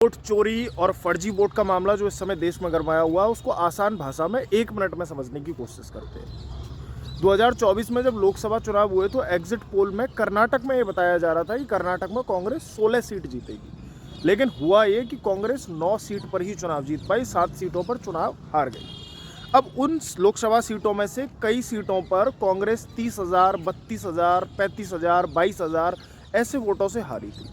Vote चोरी और फर्जी वोट का मामला जो इस समय देश में गरमाया हुआ है उसको आसान भाषा में 1 मिनट में समझने की कोशिश करते हैं। 2024 में जब लोकसभा चुनाव हुए तो एग्जिट पोल में कर्नाटक में ये बताया जा रहा था कि कर्नाटक में कांग्रेस 16 सीट जीतेगी, लेकिन हुआ ये कि कांग्रेस 9 सीट पर ही चुनाव जीत पाई, 7 सीटों पर चुनाव हार गई। अब उन लोकसभा सीटों में से कई सीटों पर कांग्रेस 30,000, 32,000, 35,000, 22,000 ऐसे वोटों से हारी थी।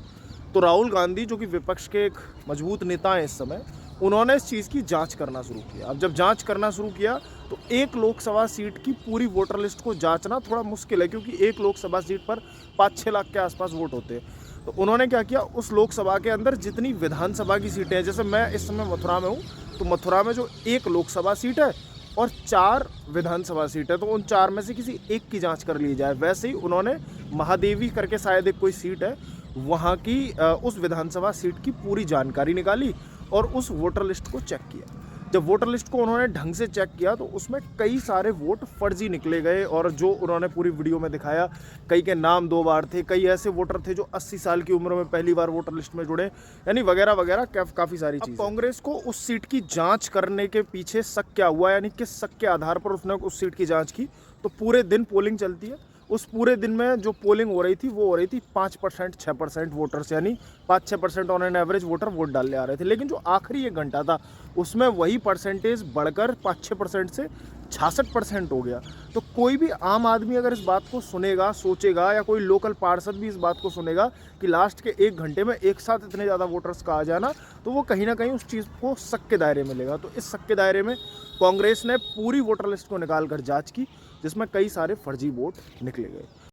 तो राहुल गांधी जो कि विपक्ष के एक मजबूत नेता हैं इस समय, उन्होंने इस चीज़ की जांच करना शुरू किया। अब जब जांच करना शुरू किया तो एक लोकसभा सीट की पूरी वोटर लिस्ट को जांचना थोड़ा मुश्किल है, क्योंकि एक लोकसभा सीट पर 5-6 लाख के आसपास वोट होते हैं। तो उन्होंने क्या किया, उस लोकसभा के अंदर जितनी विधानसभा की सीटें हैं, जैसे मैं इस समय मथुरा में हूँ, तो मथुरा में जो एक लोकसभा सीट है और 4 विधानसभा सीट है, तो उन 4 में से किसी एक की जांच कर ली जाए। वैसे ही उन्होंने महादेवी करके शायद एक कोई सीट है, वहाँ की उस विधानसभा सीट की पूरी जानकारी निकाली और उस वोटर लिस्ट को चेक किया। जब वोटर लिस्ट को उन्होंने ढंग से चेक किया तो उसमें कई सारे वोट फर्जी निकले गए, और जो उन्होंने पूरी वीडियो में दिखाया, कई के नाम 2 बार थे, कई ऐसे वोटर थे जो 80 साल की उम्र में पहली बार वोटर लिस्ट में जुड़े, यानी वगैरह वगैरह काफ़ी सारी चीज़। कांग्रेस को उस सीट की जांच करने के पीछे शक क्या हुआ, यानी किस शक के आधार पर उसने उस सीट की जाँच की। तो पूरे दिन पोलिंग चलती है, उस पूरे दिन में जो पोलिंग हो रही थी वो हो रही थी 5%, 6% वोटर्स, यानी 5-6% on an average voter vote डालने आ रहे थे। लेकिन जो आखिरी 1 घंटा था उसमें वही परसेंटेज बढ़कर 5-6% से 66% हो गया। तो कोई भी आम आदमी अगर इस बात को सुनेगा, सोचेगा, या कोई लोकल पार्षद भी इस बात को सुनेगा कि लास्ट के 1 घंटे में एक साथ इतने ज़्यादा वोटर्स का आ जाना, तो वो कहीं ना कहीं उस चीज़ को शक के दायरे में लेगा। तो इस शक के दायरे में कांग्रेस ने पूरी वोटर लिस्ट को निकाल कर जाँच की, जिसमें कई सारे फर्जी वोट निकले गए।